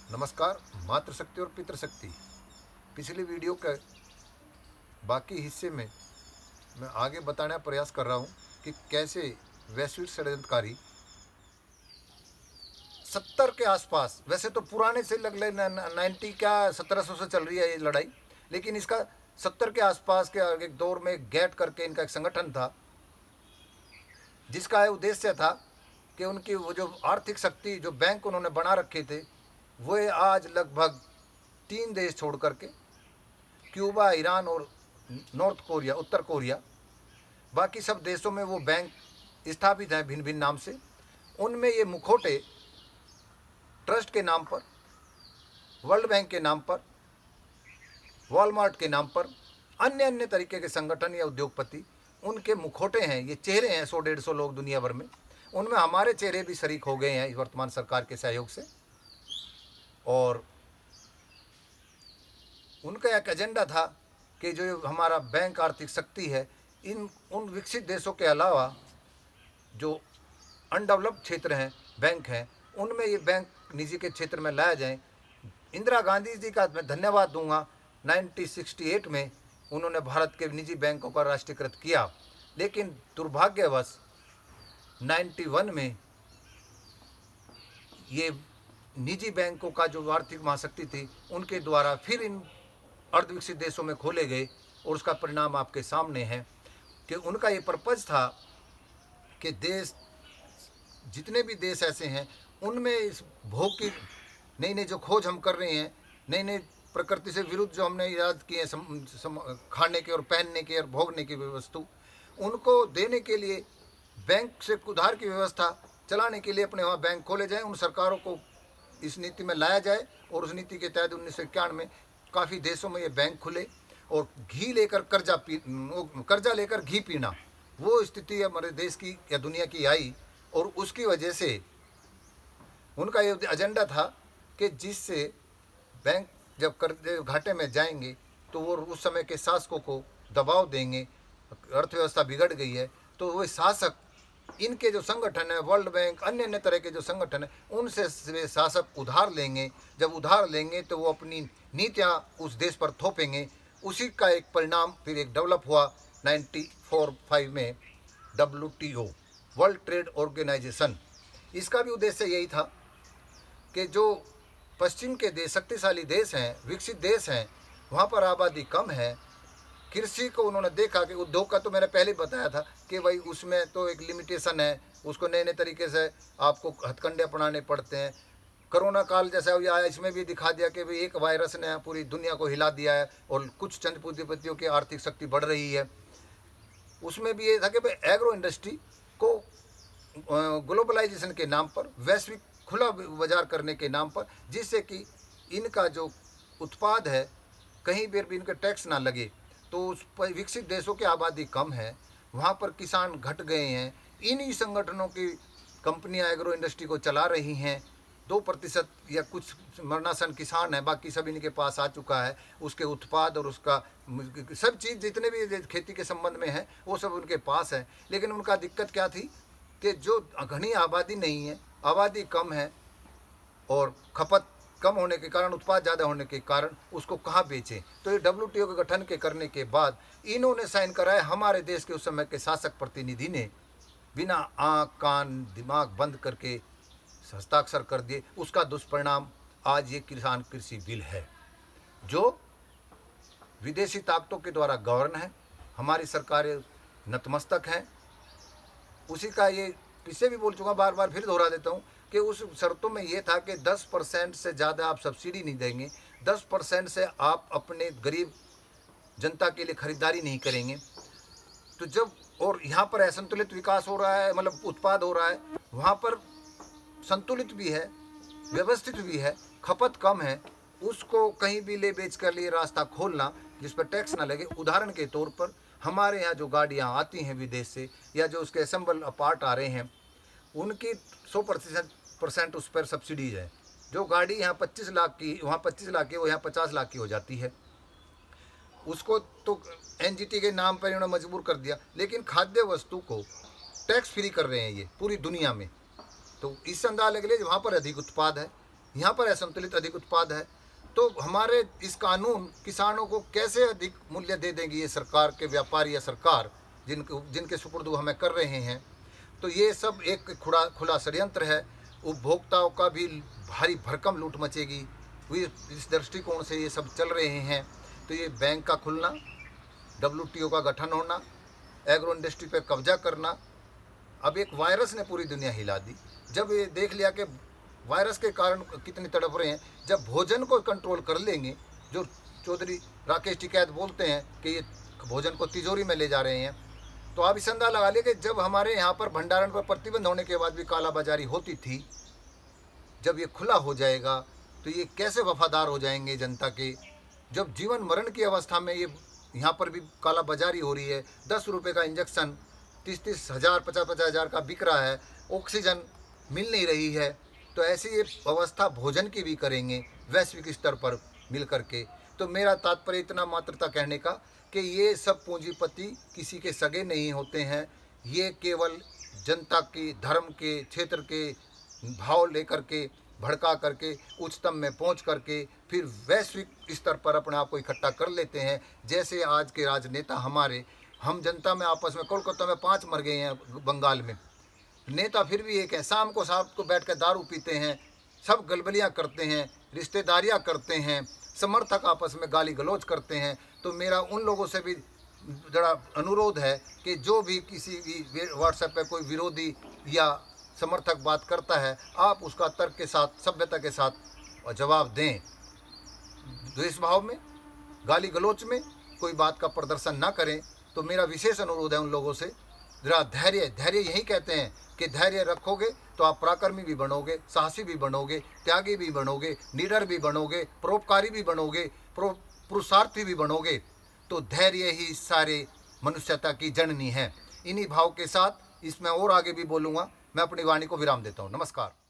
नमस्कार। मातृशक्ति और पितृशक्ति पिछली वीडियो के बाकी हिस्से में मैं आगे बताने का प्रयास कर रहा हूँ कि कैसे वैश्विक षड्यंत्रकारी 70 के आसपास, वैसे तो पुराने से लग ले 90 क्या 1700 से चल रही है ये लड़ाई, लेकिन इसका 70 के आसपास के एक दौर में गैट करके इनका एक संगठन था जिसका उद्देश्य था कि उनकी वो जो आर्थिक शक्ति जो बैंक उन्होंने बना रखे थे वो आज लगभग 3 देश छोड़ करके क्यूबा, ईरान और नॉर्थ कोरिया, उत्तर कोरिया, बाकी सब देशों में वो बैंक स्थापित हैं भिन्न भिन्न नाम से। उनमें ये मुखौटे ट्रस्ट के नाम पर, वर्ल्ड बैंक के नाम पर, वॉलमार्ट के नाम पर, अन्य अन्य तरीके के संगठन या उद्योगपति उनके मुखौटे हैं, ये चेहरे हैं 100-150 लोग दुनिया भर में। उनमें हमारे चेहरे भी शरीक हो गए हैं वर्तमान सरकार के सहयोग से। और उनका एक एजेंडा था कि जो हमारा बैंक आर्थिक शक्ति है उन विकसित देशों के अलावा जो अनडेवलप्ड क्षेत्र हैं, बैंक हैं, उनमें ये बैंक निजी के क्षेत्र में लाया जाए। इंदिरा गांधी जी का मैं धन्यवाद दूंगा, 1968 में उन्होंने भारत के निजी बैंकों का राष्ट्रीयकृत किया, लेकिन दुर्भाग्यवश 91 में ये निजी बैंकों का जो आर्थिक महाशक्ति थी उनके द्वारा फिर इन अर्धविकसित देशों में खोले गए। और उसका परिणाम आपके सामने है कि उनका ये पर्पज़ था कि देश, जितने भी देश ऐसे हैं उनमें इस भोग की नई नई जो खोज हम कर रहे हैं, नई नई प्रकृति से विरुद्ध जो हमने याद किए खाने के और पहनने के और भोगने की वस्तु, उनको देने के लिए बैंक से उधार की व्यवस्था चलाने के लिए अपने वहाँ बैंक खोले जाएं। उन सरकारों को इस नीति में लाया जाए और उस नीति के तहत 1991 में काफ़ी देशों में ये बैंक खुले। और घी लेकर कर्जा लेकर घी पीना, वो स्थिति हमारे देश की या दुनिया की आई। और उसकी वजह से उनका ये एजेंडा था कि जिससे बैंक जब कर्जे घाटे में जाएंगे तो वो उस समय के शासकों को दबाव देंगे, अर्थव्यवस्था बिगड़ गई है तो वो शासक, इनके जो संगठन है वर्ल्ड बैंक, अन्य अन्य तरह के जो संगठन है, उनसे वे शासक उधार लेंगे। जब उधार लेंगे तो वो अपनी नीतियाँ उस देश पर थोपेंगे। उसी का एक परिणाम फिर एक डेवलप हुआ 1945 में WTO, वर्ल्ड ट्रेड ऑर्गेनाइजेशन। इसका भी उद्देश्य यही था कि जो पश्चिम के देश, शक्तिशाली देश हैं, विकसित देश हैं, वहाँ पर आबादी कम है। कृषि को उन्होंने देखा कि उद्योग का तो मैंने पहले बताया था कि भाई उसमें तो एक लिमिटेशन है, उसको नए नए तरीके से आपको हथकंडे अपनाने पड़ते हैं। कोरोना काल जैसा आया, इसमें भी दिखा दिया कि भाई एक वायरस ने पूरी दुनिया को हिला दिया है और कुछ चंद पूंजीपतियों की आर्थिक शक्ति बढ़ रही है। उसमें भी ये था कि भाई एग्रो इंडस्ट्री को ग्लोबलाइजेशन के नाम पर, वैश्विक खुला बाजार करने के नाम पर, जिससे कि इनका जो उत्पाद है कहीं पर भी इनका टैक्स ना लगे। तो उस विकसित देशों की आबादी कम है, वहाँ पर किसान घट गए हैं। इन्हीं संगठनों की कंपनियां एग्रो इंडस्ट्री को चला रही हैं। 2% या कुछ मरणासन किसान है, बाकी सब इनके पास आ चुका है। उसके उत्पाद और उसका सब चीज़ जितने भी खेती के संबंध में है वो सब उनके पास है। लेकिन उनका दिक्कत क्या थी कि जो घनी आबादी नहीं है, आबादी कम है और खपत कम होने के कारण, उत्पाद ज़्यादा होने के कारण उसको कहाँ बेचें। तो ये WTO के गठन के करने के बाद इन्होंने साइन कराया, हमारे देश के उस समय के शासक प्रतिनिधि ने बिना आँख कान दिमाग बंद करके हस्ताक्षर कर दिए। उसका दुष्परिणाम आज ये किसान कृषि बिल है जो विदेशी ताकतों के द्वारा गवर्न है। हमारी सरकारें नतमस्तक हैं। उसी का ये पीछे भी बोल चुका, बार बार फिर दोहरा देता हूँ कि उस शर्तों में ये था कि 10% से ज़्यादा आप सब्सिडी नहीं देंगे, 10% से आप अपने गरीब जनता के लिए खरीदारी नहीं करेंगे। तो जब और यहाँ पर असंतुलित विकास हो रहा है, मतलब उत्पाद हो रहा है, वहाँ पर संतुलित भी है, व्यवस्थित भी है, खपत कम है, उसको कहीं भी ले बेच कर लिए रास्ता खोलना जिस पर टैक्स ना लगे। उदाहरण के तौर पर हमारे यहाँ जो गाड़ियाँ आती हैं विदेश से या जो उसके असेंबल पार्ट आ रहे हैं, उनकी 100% उस पर सब्सिडीज है। जो गाड़ी यहाँ 25 लाख की, वहाँ 25 लाख की, वो यहाँ 50 लाख की हो जाती है। उसको तो NGT के नाम पर इन्होंने मजबूर कर दिया। लेकिन खाद्य वस्तु को टैक्स फ्री कर रहे हैं ये पूरी दुनिया में। तो इससे अंदाजा लग लिया वहाँ पर अधिक उत्पाद है, यहाँ पर असंतुलित अधिक उत्पाद है। तो हमारे इस कानून किसानों को कैसे अधिक मूल्य दे देंगी ये सरकार के व्यापारी या सरकार जिनके सुपुर्द हमें कर रहे हैं। तो ये सब एक खुला षड्यंत्र है। उपभोक्ताओं का भी भारी भरकम लूट मचेगी, इस दृष्टिकोण से ये सब चल रहे हैं। तो ये बैंक का खुलना, WTO का गठन होना, एग्रो इंडस्ट्री पर कब्जा करना, अब एक वायरस ने पूरी दुनिया हिला दी। जब ये देख लिया कि वायरस के कारण कितनी तड़प रहे हैं, जब भोजन को कंट्रोल कर लेंगे, जो चौधरी राकेश टिकैत बोलते हैं कि ये भोजन को तिजोरी में ले जा रहे हैं, तो आप इस अंदाजा लगा लिए कि जब हमारे यहाँ पर भंडारण पर प्रतिबंध होने के बाद भी कालाबाजारी होती थी, जब ये खुला हो जाएगा तो ये कैसे वफादार हो जाएंगे जनता के। जब जीवन मरण की अवस्था में ये यहाँ पर भी कालाबाजारी हो रही है, 10 रुपये का इंजेक्शन 30-30 हज़ार 50-50 हज़ार का बिक रहा है, ऑक्सीजन मिल नहीं रही है, तो ऐसी ये अवस्था भोजन की भी करेंगे वैश्विक स्तर पर मिल करके। तो मेरा तात्पर्य इतना मात्र था कहने का कि ये सब पूंजीपति किसी के सगे नहीं होते हैं, ये केवल जनता की धर्म के क्षेत्र के भाव लेकर के भड़का करके उच्चतम में पहुंच करके फिर वैश्विक स्तर पर अपने आप को इकट्ठा कर लेते हैं। जैसे आज के राजनेता हमारे, हम जनता में आपस में कोलकाता में 5 मर गए हैं, बंगाल में नेता फिर भी एक है, शाम को बैठ कर दारू पीते हैं, सब गलबलियाँ करते हैं, रिश्तेदारियाँ करते हैं, समर्थक आपस में गाली गलौज करते हैं। तो मेरा उन लोगों से भी जरा अनुरोध है कि जो भी किसी भी व्हाट्सएप पे कोई विरोधी या समर्थक बात करता है, आप उसका तर्क के साथ, सभ्यता के साथ जवाब दें। द्वेष भाव में, गाली गलौच में कोई बात का प्रदर्शन ना करें। तो मेरा विशेष अनुरोध है उन लोगों से, जरा धैर्य यही कहते हैं कि धैर्य रखोगे तो आप पराक्रमी भी बनोगे, साहसी भी बनोगे, त्यागी भी बनोगे, निडर भी बनोगे, परोपकारी भी बनोगे, पुरुषार्थी भी बनोगे। तो धैर्य ही सारे मनुष्यता की जननी है। इन्हीं भाव के साथ इसमें और आगे भी बोलूँगा। मैं अपनी वाणी को विराम देता हूँ। नमस्कार।